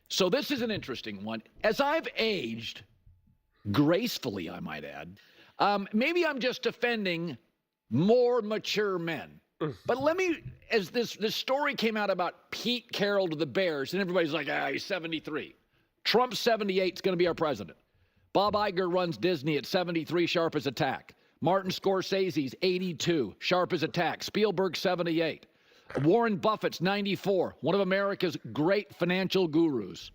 So this is an interesting one. As I've aged, gracefully, I might add, maybe I'm just defending more mature men. But let me, as this story came out about Pete Carroll to the Bears, and everybody's like, he's 73. Trump's 78 is going to be our president. Bob Iger runs Disney at 73, sharp as a tack. Martin Scorsese's 82, sharp as a tack. Spielberg, 78. Warren Buffett's 94, one of America's great financial gurus.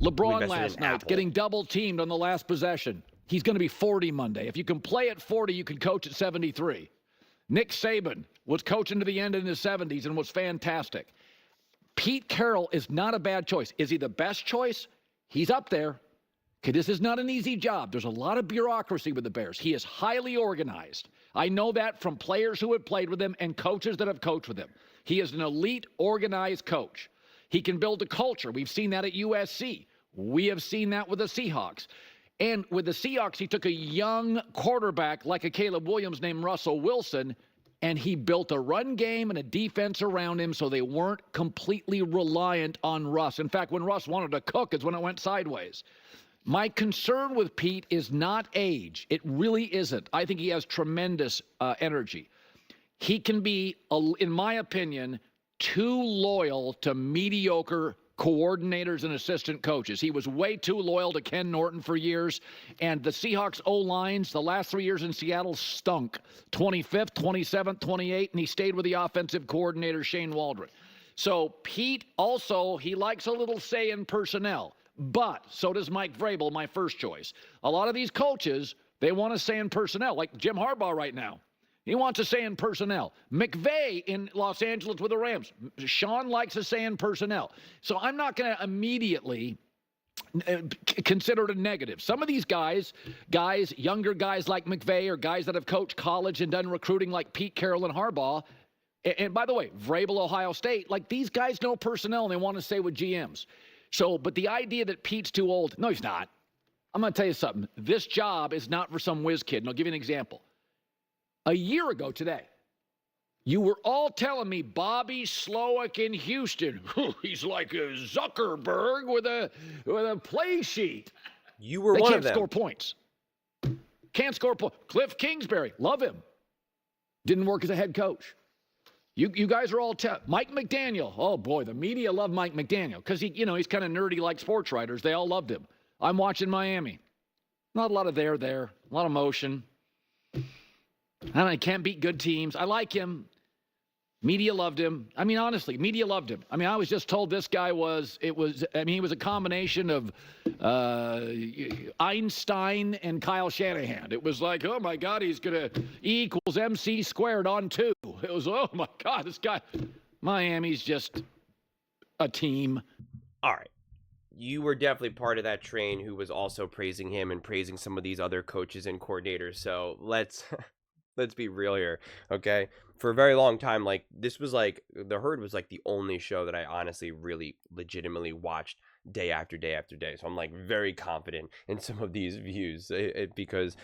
LeBron last night getting double teamed on the last possession. He's going to be 40 Monday. If you can play at 40, you can coach at 73. Nick Saban was coaching to the end in his 70s and was fantastic. Pete Carroll is not a bad choice. Is he the best choice? He's up there. Okay, this is not an easy job. There's a lot of bureaucracy with the Bears. He is highly organized. I know that from players who have played with him and coaches that have coached with him. He is an elite, organized coach. He can build a culture. We've seen that at USC. We have seen that with the Seahawks. And with the Seahawks, he took a young quarterback like a Caleb Williams named Russell Wilson, and he built a run game and a defense around him so they weren't completely reliant on Russ. In fact, when Russ wanted to cook is when it went sideways. My concern with Pete is not age. It really isn't. I think he has tremendous energy. He can be, in my opinion, too loyal to mediocre coordinators and assistant coaches. He was way too loyal to Ken Norton for years, and the Seahawks O-lines the last 3 years in Seattle stunk. 25th, 27th, 28th, and he stayed with the offensive coordinator, Shane Waldron. So Pete also, he likes a little say in personnel, but so does Mike Vrabel, my first choice. A lot of these coaches, they want to say in personnel, like Jim Harbaugh right now. He wants to say in personnel. McVay in Los Angeles with the Rams. Sean likes to say in personnel. So I'm not going to immediately consider it a negative. Some of these guys, younger guys like McVay or guys that have coached college and done recruiting like Pete Carroll and Harbaugh, and by the way, Vrabel, Ohio State, like these guys know personnel and they want to stay with GMs. So, but the idea that Pete's too old, no, he's not. I'm going to tell you something. This job is not for some whiz kid, and I'll give you an example. A year ago today, you were all telling me Bobby Slowick in Houston. He's like a Zuckerberg with a play sheet. You were one of them. Can't score points. Can't score points. Cliff Kingsbury, love him. Didn't work as a head coach. You guys are all Mike McDaniel. Oh boy, the media love Mike McDaniel because he's kind of nerdy like sports writers. They all loved him. I'm watching Miami. Not a lot of there, a lot of motion. I don't know, he can't beat good teams. I like him. Media loved him. I mean, honestly, media loved him. I mean, I was just told this guy he was a combination of Einstein and Kyle Shanahan. It was like, oh my God, he's going to E equals MC squared on 2. It was, oh my God, this guy, Miami's just a team. All right. You were definitely part of that train who was also praising him and praising some of these other coaches and coordinators. So let's be real here, okay? For a very long time, like, this was like, The Herd was like the only show that I honestly really legitimately watched day after day after day. So I'm like very confident in some of these views because,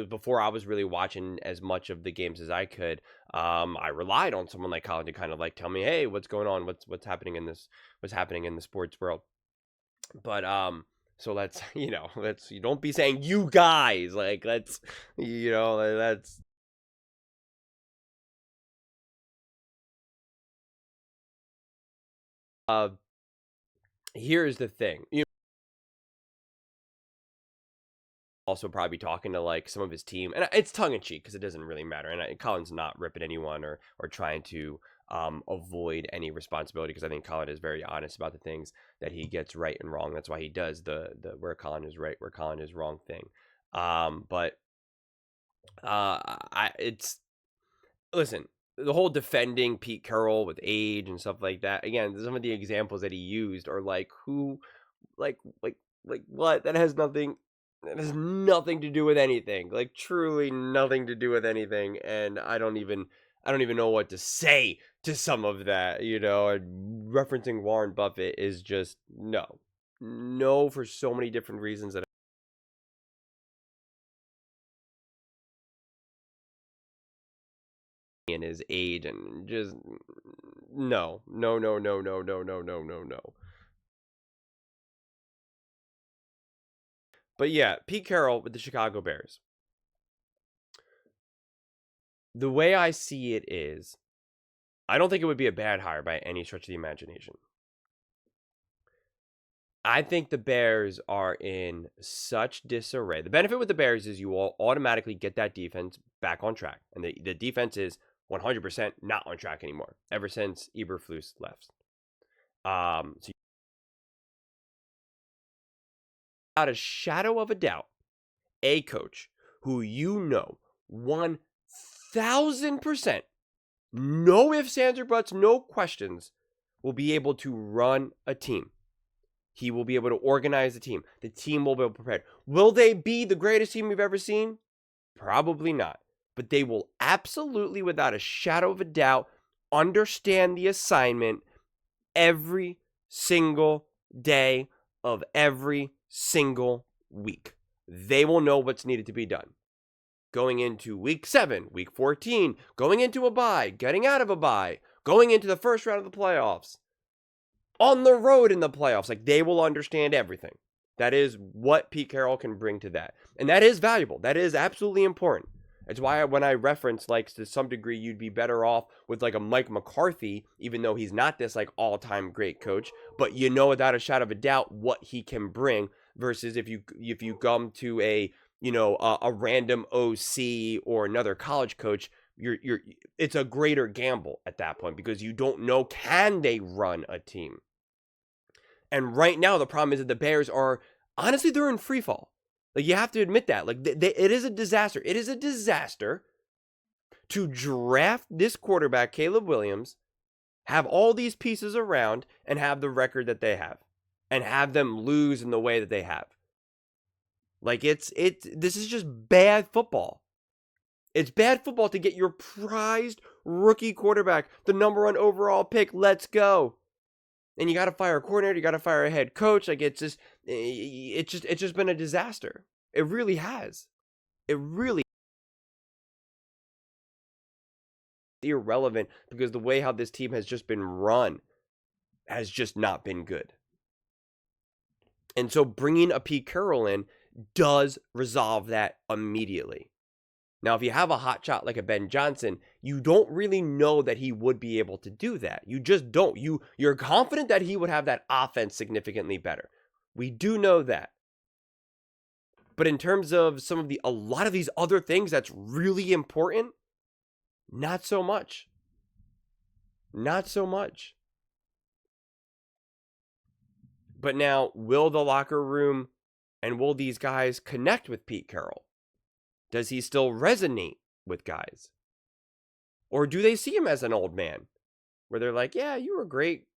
before I was really watching as much of the games as I could, I relied on someone like Colin to kind of like tell me, hey, what's going on? What's happening in the sports world? But, so let's, you don't be saying you guys, like, let's, that's. Here's the thing, also probably talking to like some of his team, and it's tongue-in-cheek because it doesn't really matter, and Colin's not ripping anyone or trying to avoid any responsibility, because I think Colin is very honest about the things that he gets right and wrong. That's why he does the where Colin is right, where Colin is wrong thing. But listen, the whole defending Pete Carroll with age and stuff like that, again, some of the examples that he used are like, who, like what? That has nothing to do with anything. Like, truly nothing to do with anything. And I don't even know what to say to some of that, and referencing Warren Buffett is just no for so many different reasons that in his age, and just no. But yeah, Pete Carroll with the Chicago Bears. The way I see it is, I don't think it would be a bad hire by any stretch of the imagination. I think the Bears are in such disarray. The benefit with the Bears is you will automatically get that defense back on track. And the defense is 100% not on track anymore ever since Eberflus left. So without a shadow of a doubt, a coach who 1,000%, no ifs, ands, or buts, no questions, will be able to run a team. He will be able to organize the team. The team will be prepared. Will they be the greatest team we've ever seen? Probably not. But they will absolutely, without a shadow of a doubt, understand the assignment every single day of every single week. They will know what's needed to be done. Going into week 7, week 14, going into a bye, getting out of a bye, going into the first round of the playoffs, on the road in the playoffs. Like, they will understand everything. That is what Pete Carroll can bring to that. And that is valuable. That is absolutely important. It's why when I reference, like, to some degree, you'd be better off with, like, a Mike McCarthy, even though he's not this, like, all-time great coach. But you know without a shadow of a doubt what he can bring, versus if you come to a random OC or another college coach, it's a greater gamble at that point, because you don't know, can they run a team? And right now the problem is that the Bears are, honestly, they're in free fall. Like, you have to admit that. Like, it is a disaster. It is a disaster to draft this quarterback, Caleb Williams, have all these pieces around, and have the record that they have, and have them lose in the way that they have. Like, this is just bad football. It's bad football to get your prized rookie quarterback, the number 1 overall pick. Let's go. And you got to fire a coordinator. You got to fire a head coach. Like, it's just been a disaster. It really has. It really irrelevant, because the way how this team has just been run has just not been good. And so bringing a Pete Carroll in does resolve that immediately. Now, if you have a hot shot like a Ben Johnson, you don't really know that he would be able to do that. You just don't. You're confident that he would have that offense significantly better. We do know that. But in terms of a lot of these other things that's really important, not so much. Not so much. But now, will the locker room and will these guys connect with Pete Carroll? Does he still resonate with guys? Or do they see him as an old man? Where they're like, yeah, you were great,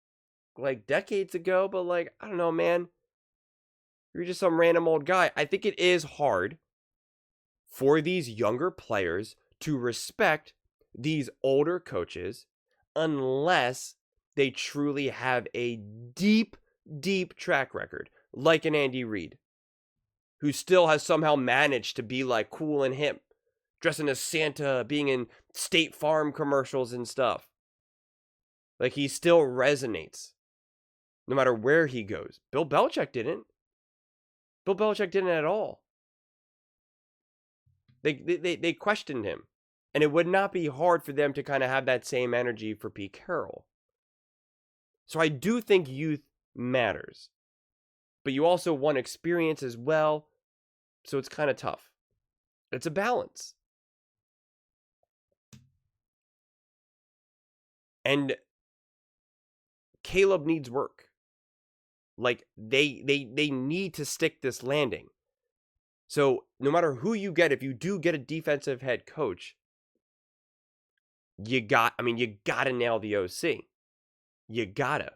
like, decades ago, but, like, I don't know, man. You're just some random old guy. I think it is hard for these younger players to respect these older coaches unless they truly have a deep, deep track record, like an Andy Reid, who still has somehow managed to be, like, cool and hip, dressing as Santa, being in State Farm commercials and stuff. Like, he still resonates no matter where he goes. Bill Belichick didn't. Bill Belichick didn't at all. They questioned him. And it would not be hard for them to kind of have that same energy for Pete Carroll. So I do think youth matters. But you also want experience as well. So it's kind of tough. It's a balance. And Caleb needs work. Like, they need to stick this landing. So no matter who you get, if you do get a defensive head coach, you gotta nail the OC. You gotta.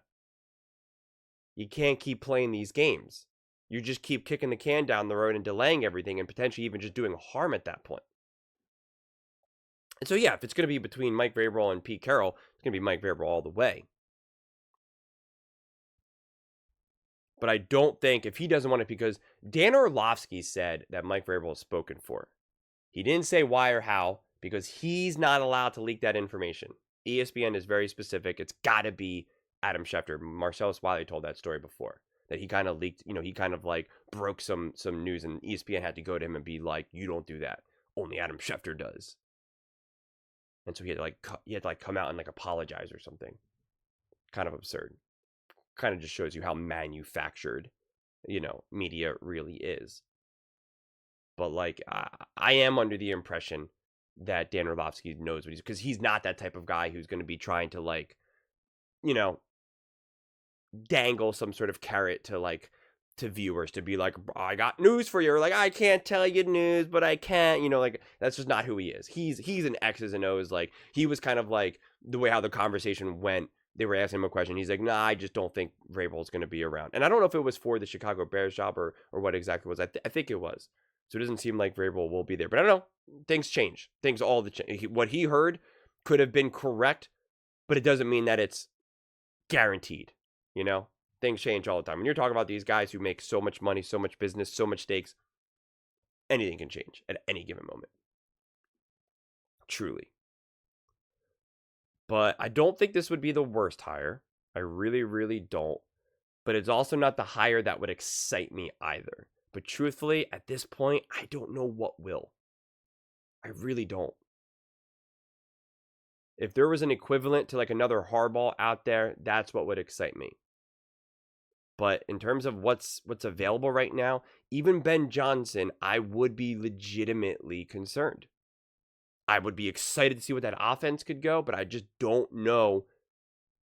You can't keep playing these games. You just keep kicking the can down the road and delaying everything, and potentially even just doing harm at that point. And so, yeah, if it's going to be between Mike Vrabel and Pete Carroll, it's going to be Mike Vrabel all the way. But I don't think, if he doesn't want it, because Dan Orlovsky said that Mike Vrabel is spoken for. He didn't say why or how, because he's not allowed to leak that information. ESPN is very specific. It's got to be Adam Schefter. Marcellus Wiley told that story before. that he kind of leaked, he kind of like broke some news, and ESPN had to go to him and be like, you don't do that. Only Adam Schefter does. And so he had to like come out and like apologize or something. Kind of absurd. Kind of just shows you how manufactured, media really is. But like, I am under the impression that Dan Orlovsky knows what because he's not that type of guy who's going to be trying to like, dangle some sort of carrot to viewers to be like, I got news for you, or like, I can't tell you news, but I can't, like, that's just not who he is. He's an X's and O's. Like, he was kind of like the way how the conversation went. They were asking him a question. He's like, nah, I just don't think Vrabel's going to be around. And I don't know if it was for the Chicago Bears job or what exactly it was. I think it was. So it doesn't seem like Vrabel will be there. But I don't know. Things change. What he heard could have been correct, but it doesn't mean that it's guaranteed. Things change all the time. When you're talking about these guys who make so much money, so much business, so much stakes, anything can change at any given moment. Truly. But I don't think this would be the worst hire. I really, really don't. But it's also not the hire that would excite me either. But truthfully, at this point, I don't know what will. I really don't. If there was an equivalent to like another Harbaugh out there, that's what would excite me. But in terms of what's available right now, even Ben Johnson, I would be legitimately concerned. I would be excited to see what that offense could go, but I just don't know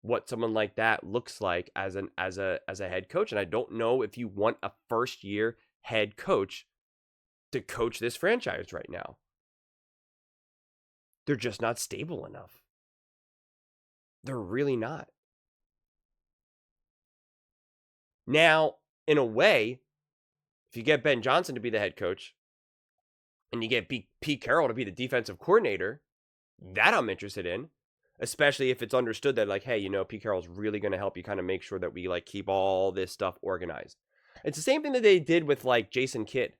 what someone like that looks like as a head coach. And I don't know if you want a first year head coach to coach this franchise right now. They're just not stable enough. They're really not. Now, in a way, if you get Ben Johnson to be the head coach and you get Pete Carroll to be the defensive coordinator, that I'm interested in, especially if it's understood that like, hey, Pete Carroll's really going to help you kind of make sure that we like keep all this stuff organized. It's the same thing that they did with like Jason Kidd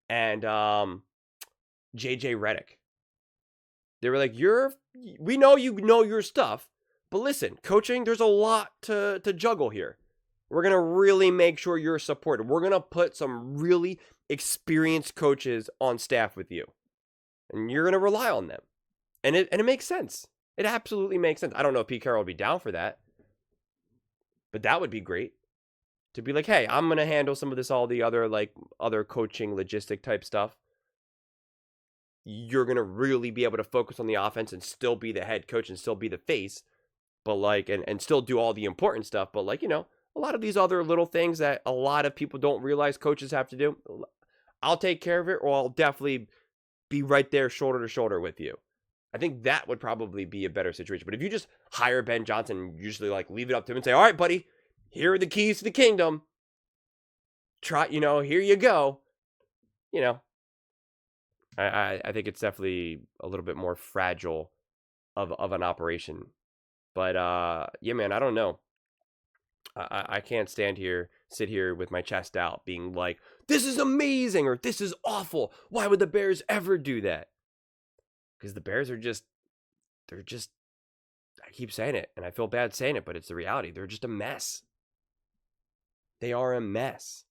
and JJ Redick. They were like, we know you know your stuff, but listen, coaching, there's a lot to juggle here. We're going to really make sure you're supported. We're going to put some really experienced coaches on staff with you. And you're going to rely on them. And it makes sense. It absolutely makes sense. I don't know if Pete Carroll would be down for that. But that would be great. To be like, hey, I'm going to handle some of this, all the other coaching logistic type stuff. You're going to really be able to focus on the offense and still be the head coach and still be the face. But like, and still do all the important stuff. But like, a lot of these other little things that a lot of people don't realize coaches have to do, I'll take care of it, or I'll definitely be right there shoulder to shoulder with you. I think that would probably be a better situation. But if you just hire Ben Johnson and usually like leave it up to him and say, all right, buddy, here are the keys to the kingdom. Try, here you go. I think it's definitely a little bit more fragile of an operation. But yeah, man, I don't know. I can't sit here with my chest out being like, this is amazing or this is awful. Why would the Bears ever do that? Because the Bears they're just, I keep saying it and I feel bad saying it, but it's the reality. They're just a mess. They are a mess.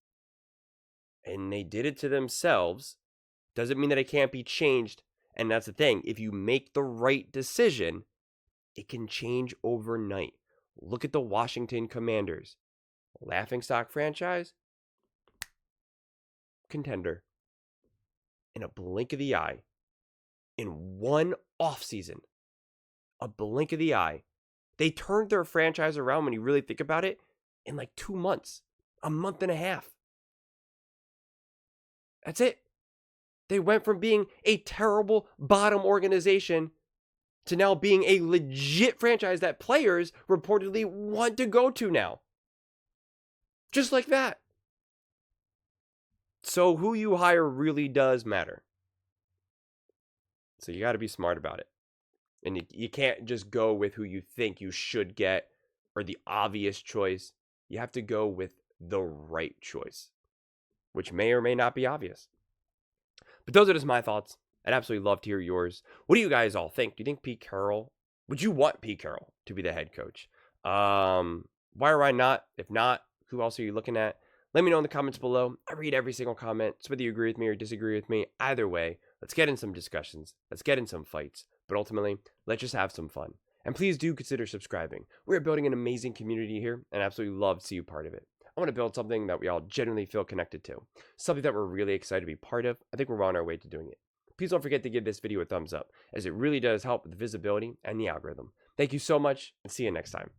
And they did it to themselves. Doesn't mean that it can't be changed. And that's the thing. If you make the right decision, it can change overnight. Look at the Washington Commanders. Laughingstock franchise. Contender. In a blink of the eye. In one offseason. A blink of the eye. They turned their franchise around, when you really think about it, in like 2 months. A month and a half. That's it. They went from being a terrible bottom organization to now being a legit franchise that players reportedly want to go to now. Just like that. So who you hire really does matter. So you got to be smart about it. And you can't just go with who you think you should get or the obvious choice. You have to go with the right choice, which may or may not be obvious. But those are just my thoughts. I'd absolutely love to hear yours. What do you guys all think? Do you think Pete Carroll, would you want Pete Carroll to be the head coach? Why or why not? If not, Who else are you looking at? Let me know in the comments below. I read every single comment. So whether you agree with me or disagree with me, either way, let's get in some discussions. Let's get in some fights. But ultimately, let's just have some fun. And please do consider subscribing. We're building an amazing community here, and I absolutely love to see you part of it. I want to build something that we all genuinely feel connected to. Something that we're really excited to be part of. I think we're on our way to doing it. Please don't forget to give this video a thumbs up, as it really does help with the visibility and the algorithm. Thank you so much, and see you next time.